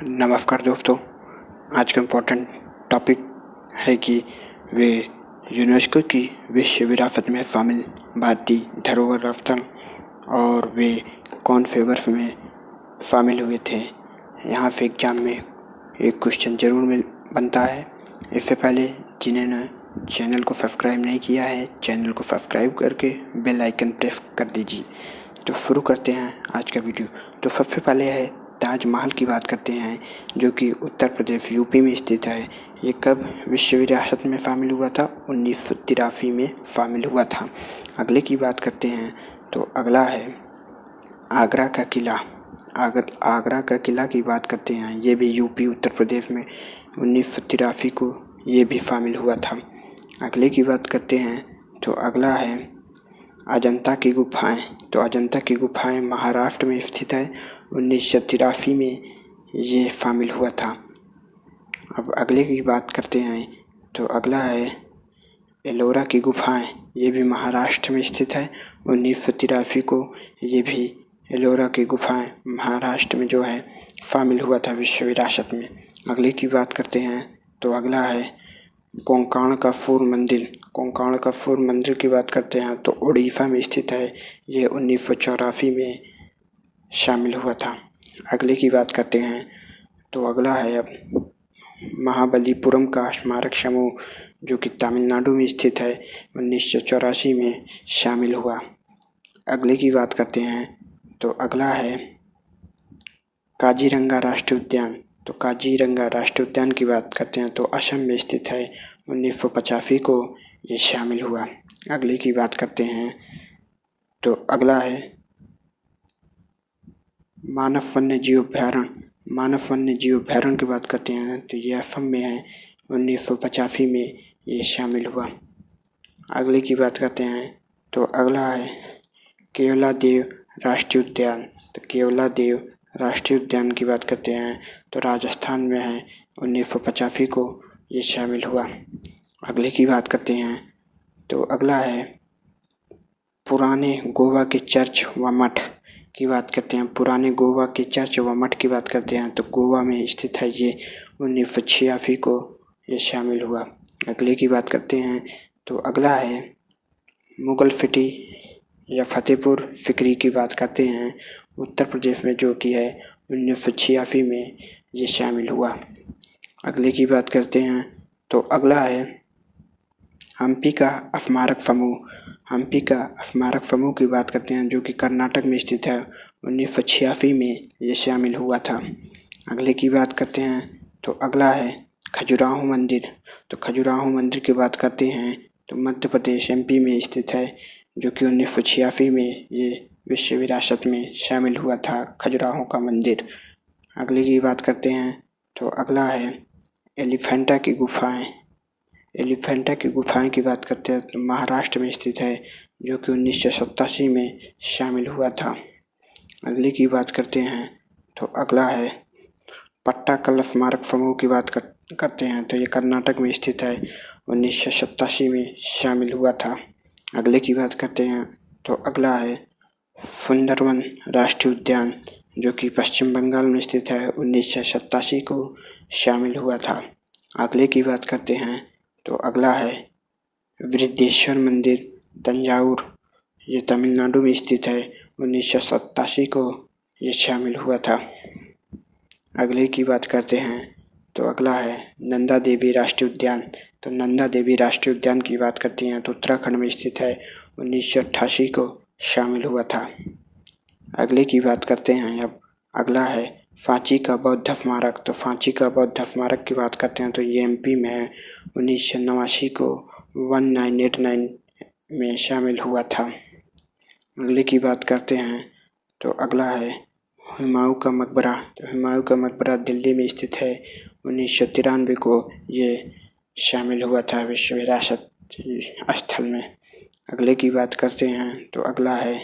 नमस्कार दोस्तों, आज का इम्पोर्टेंट टॉपिक है कि वे यूनेस्को की विश्व विरासत में शामिल भारतीय धरोहर स्थल और वे कौन से वर्ष में शामिल हुए थे। यहाँ से एग्जाम में एक क्वेश्चन जरूर बनता है। इससे पहले जिन्होंने चैनल को सब्सक्राइब नहीं किया है, चैनल को सब्सक्राइब करके बेल आइकन प्रेस कर दीजिए। तो शुरू करते हैं आज का वीडियो। तो सबसे पहले है ताजमहल की बात करते हैं, जो कि उत्तर प्रदेश यूपी में स्थित है। ये कब विश्व विरासत में शामिल हुआ था? 1983 में शामिल हुआ था। अगले की बात करते हैं तो अगला है आगरा का किला। आगरा का किला की बात करते हैं, ये भी यूपी उत्तर प्रदेश में 1983 को ये भी शामिल हुआ था। अगले की बात करते हैं तो अगला है अजंता की गुफाएं। तो अजंता की गुफाएं महाराष्ट्र में स्थित है। 1983 में ये शामिल हुआ था। अब अगले की बात करते हैं तो अगला है एलोरा की गुफाएं। ये भी महाराष्ट्र में स्थित है। 1983 को ये भी एलोरा की गुफाएं महाराष्ट्र में जो है शामिल हुआ था विश्व विरासत में। अगले की बात करते हैं तो अगला है कोंकाणकाफोर मंदिर। कोंकाणकाफोर मंदिर की बात करते हैं तो उड़ीसा में स्थित है। ये 1984 में शामिल हुआ था। अगले की बात करते हैं तो अगला है अब महाबलीपुरम का स्मारक समूह, जो कि तमिलनाडु में स्थित है। 1984 में शामिल हुआ। अगले की बात करते हैं तो अगला है काजीरंगा राष्ट्रीय उद्यान। तो काजीरंगा राष्ट्रीय उद्यान की बात करते हैं तो असम में स्थित है। 1985 को ये शामिल हुआ। अगले की बात करते हैं तो अगला है मानस वन्य जीव अभ्यारण्य। मानस वन्य जीव अभ्यारण्य की बात करते हैं तो ये असम में है। 1985 में ये शामिल हुआ। अगले की बात करते हैं तो अगला है केवलादेव राष्ट्रीय उद्यान। तो केवलादेव राष्ट्रीय उद्यान की बात करते हैं तो राजस्थान में है। 1985 को ये शामिल हुआ। अगले की बात करते हैं तो अगला है पुराने गोवा के चर्च व मठ की बात करते हैं। पुराने गोवा के चर्च व मठ की बात करते हैं तो गोवा में स्थित है। ये 1986 को ये शामिल हुआ। अगले की बात करते हैं तो अगला है मुगल सिटी या फतेहपुर सिकरी की बात करते हैं, उत्तर प्रदेश में, जो कि है 1986 में ये शामिल हुआ। अगले की बात करते हैं तो अगला है हम्पी का स्मारक समूह। हम्पी का स्मारक समूह की बात करते हैं, जो कि कर्नाटक में स्थित है। 1986 में ये शामिल हुआ था। अगले की बात करते हैं तो अगला है खजुराहो मंदिर। तो खजुराहो मंदिर की बात करते हैं तो मध्य प्रदेश एमपी में स्थित है, जो कि 1986 में ये विश्व विरासत में शामिल हुआ था, खजुराहो का मंदिर। अगले की बात करते हैं तो अगला है एलिफेंटा की गुफाएं। एलिफेंटा की गुफाएं की बात करते हैं तो महाराष्ट्र में स्थित है, जो कि 1987 में शामिल हुआ था। अगले की बात करते हैं तो अगला है पट्टाकल स्मारक समूह की बात करते हैं तो ये कर्नाटक में स्थित है। 1987 में शामिल हुआ था। अगले की बात करते हैं तो अगला है सुंदरवन राष्ट्रीय उद्यान, जो कि पश्चिम बंगाल में स्थित है। 1987 को शामिल हुआ था। अगले की बात करते हैं तो अगला है वृद्धेश्वर मंदिर तंजावुर, ये तमिलनाडु में स्थित है। 1987 को ये शामिल हुआ था। अगले की बात करते हैं तो अगला है नंदा देवी राष्ट्रीय उद्यान। तो नंदा देवी राष्ट्रीय उद्यान की बात करते हैं तो उत्तराखंड में स्थित है। 1988 को शामिल हुआ था। अगले की बात करते हैं अब अगला है सांची का बौद्ध स्मारक। तो सांची का बौद्ध स्मारक की बात करते हैं तो ये एमपी में है। 1989 को 1989 में शामिल हुआ था। अगले की बात करते हैं तो अगला है हुमायूं का मकबरा। तो हुमायूं का मकबरा दिल्ली में स्थित है। 1993 को ये शामिल हुआ था विश्व विरासत स्थल में। अगले की बात करते हैं तो अगला है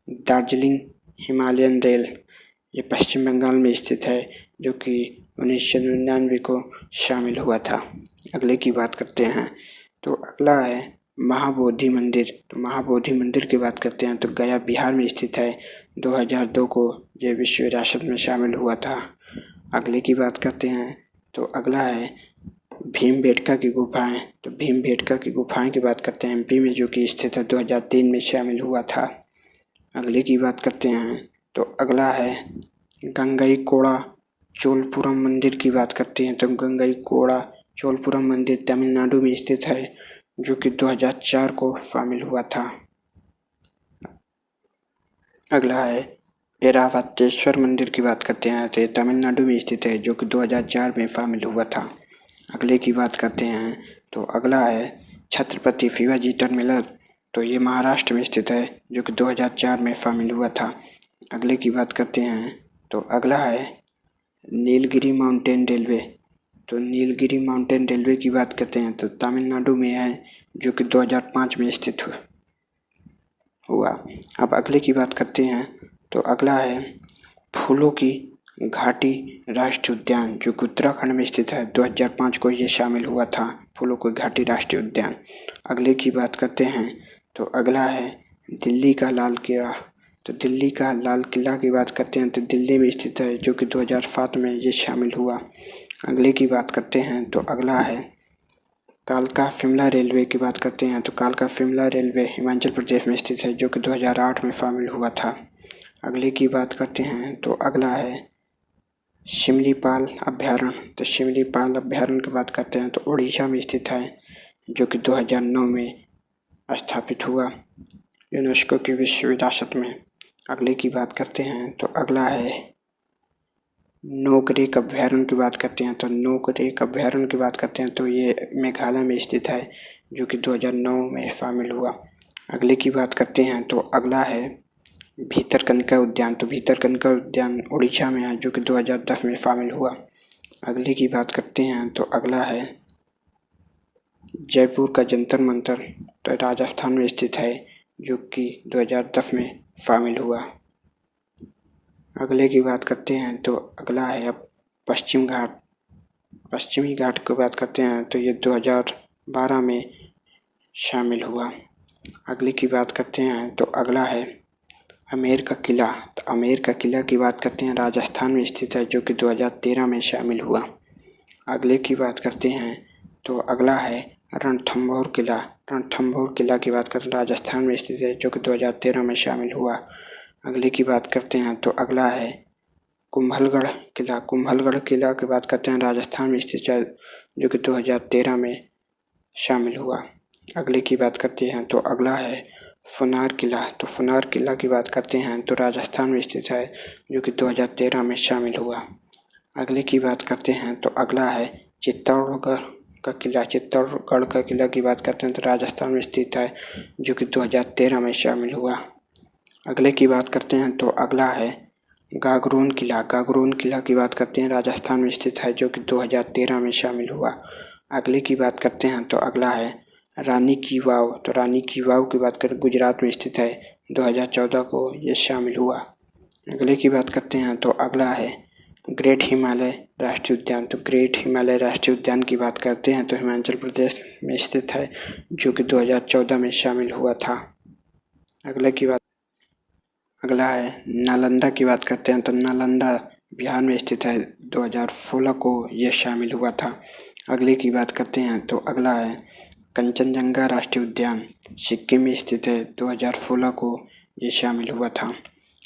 दार्जिलिंग हिमालयन रेल, ये पश्चिम बंगाल में स्थित है, जो कि 1999 को शामिल हुआ था। अगले की बात करते हैं तो अगला है महाबोधि मंदिर। तो महाबोधि मंदिर की बात करते हैं तो गया बिहार में स्थित है। 2002 को यह विश्व विरासत में शामिल हुआ था। अगले की बात करते हैं तो अगला है भीमबेटका की गुफाएं। तो भीमबेटका की गुफाएं की बात करते हैं एमपी में, जो कि स्थित है, 2003 में शामिल हुआ था। अगले की बात करते हैं तो अगला है गंगईकोड़ा चोलपुरम मंदिर की बात करते हैं तो गंगईकोड़ा चोलपुरम मंदिर तमिलनाडु में स्थित है, जो कि 2004 को शामिल हुआ था। अगला है ऐरावतेश्वर मंदिर की बात करते हैं तो तमिलनाडु में स्थित है, जो कि 2004 में शामिल हुआ था। अगले की बात करते हैं तो अगला है छत्रपति शिवाजी टर्मिनल। तो ये महाराष्ट्र में स्थित है, जो कि 2004 में शामिल हुआ था। अगले की बात करते हैं तो अगला है नीलगिरी माउंटेन रेलवे। तो नीलगिरी माउंटेन रेलवे की बात करते हैं तो तमिलनाडु में है, जो कि 2005 में स्थित हुआ। अब अगले की बात करते हैं तो अगला है फूलों की घाटी राष्ट्रीय उद्यान, जो कि उत्तराखंड में स्थित है। 2005 को ये शामिल हुआ था, फूलों की घाटी राष्ट्रीय उद्यान। अगले की बात करते हैं तो अगला है दिल्ली का लाल किला। तो दिल्ली का लाल किला की बात करते हैं तो दिल्ली में स्थित है, जो कि 2007 में ये शामिल हुआ। अगले की बात करते हैं तो अगला है कालका शिमला रेलवे की बात करते हैं तो कालका शिमला रेलवे हिमाचल प्रदेश में स्थित है, जो कि 2008 में शामिल हुआ था। अगले की बात करते हैं तो अगला है शिमलीपाल अभ्यारण्य। तो शिमलीपाल अभ्यारण्य की बात करते हैं तो उड़ीसा में स्थित है, जो कि 2009 में स्थापित हुआ यूनेस्को की विश्व विरासत में। अगले की बात करते हैं तो अगला है नोकरेक अभ्यारण्य की बात करते हैं तो नोकरेक अभ्यारण्य की बात करते हैं तो ये मेघालय में स्थित है, जो कि 2009 में शामिल हुआ। अगले की बात करते हैं तो अगला है भीतरकनिका उद्यान। तो भीतरकनिका उद्यान उड़ीसा में है, जो कि 2010 में शामिल हुआ। अगले की बात करते हैं तो अगला है जयपुर का जंतर मंतर। तो राजस्थान में स्थित है, जो कि 2010 में शामिल हुआ। अगले की बात करते हैं तो अगला है अब पश्चिमी घाट की बात करते हैं तो ये 2012 में शामिल हुआ। अगले की बात करते हैं तो अगला है आमेर का किला। तो आमेर का किला की बात करते हैं राजस्थान में स्थित है, जो कि 2013 में शामिल हुआ। अगले की बात करते हैं तो अगला है रणथंभौर किला। रणथंभौर किला की बात करते हैं राजस्थान में स्थित है, जो कि 2013 में शामिल हुआ। अगले की बात करते हैं तो अगला है कुंभलगढ़ किला। कुंभलगढ़ किला की बात करते हैं राजस्थान में स्थित है, जो कि 2013 में शामिल हुआ। अगले की बात करते हैं तो अगला है फुनार किला। तो फुनार किला की बात करते हैं तो राजस्थान में स्थित है, जो कि 2013 में शामिल हुआ। अगले की बात करते हैं तो अगला है चित्तौड़गढ़ का किला। चित्तौड़गढ़ का किला की बात करते हैं तो राजस्थान में स्थित है, जो कि 2013 में शामिल हुआ। अगले की बात करते हैं तो अगला है गागरोन किला। गागरोन किला की बात करते हैं राजस्थान में स्थित है, जो कि 2013 में शामिल हुआ। अगले की बात करते हैं तो अगला है रानी की वाव। तो रानी की वाव की बात करें गुजरात में स्थित है, 2014 को ये शामिल हुआ। अगले की बात करते हैं तो अगला है ग्रेट हिमालय राष्ट्रीय उद्यान। तो ग्रेट हिमालय राष्ट्रीय उद्यान की बात करते हैं तो हिमाचल प्रदेश में स्थित है, जो कि 2014 में शामिल हुआ था। अगला है नालंदा की बात करते हैं तो नालंदा बिहार में स्थित है, 2016 को यह शामिल हुआ था। अगले की बात करते हैं तो अगला है कंचनजंगा राष्ट्रीय उद्यान सिक्किम में स्थित है, 2016 को ये शामिल हुआ था।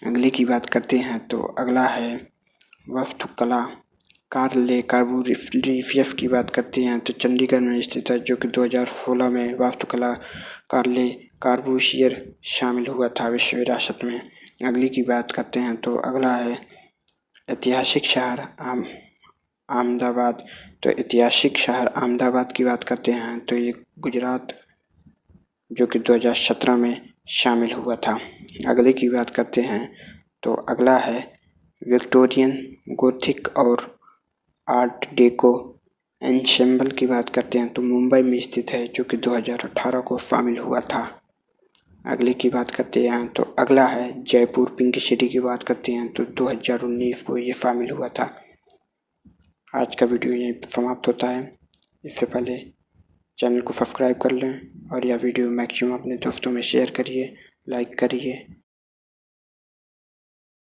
अगले की बात करते हैं तो अगला है वास्तुकला कार्ले कार्बोरिफियस की बात करते हैं तो चंडीगढ़ में स्थित है, जो कि 2016 में वास्तुकला कार्ले कार्बोशियर शामिल हुआ था विश्व विरासत में। अगली की बात करते हैं तो अगला है ऐतिहासिक शहर अहमदाबाद। तो ऐतिहासिक शहर अहमदाबाद की बात करते हैं तो ये गुजरात, जो कि 2017 में शामिल हुआ था। अगले की बात करते हैं तो अगला है विक्टोरियन गोथिक और आर्ट डेको एंसेम्बल की बात करते हैं तो मुंबई में स्थित है, जो कि 2018 को शामिल हुआ था। अगले की बात करते हैं तो अगला है जयपुर पिंक सिटी की बात करते हैं तो 2019 को ये शामिल हुआ था। आज का वीडियो यहीं पर समाप्त होता है। इससे पहले चैनल को सब्सक्राइब कर लें और यह वीडियो मैक्सिमम अपने दोस्तों में शेयर करिए, लाइक करिए।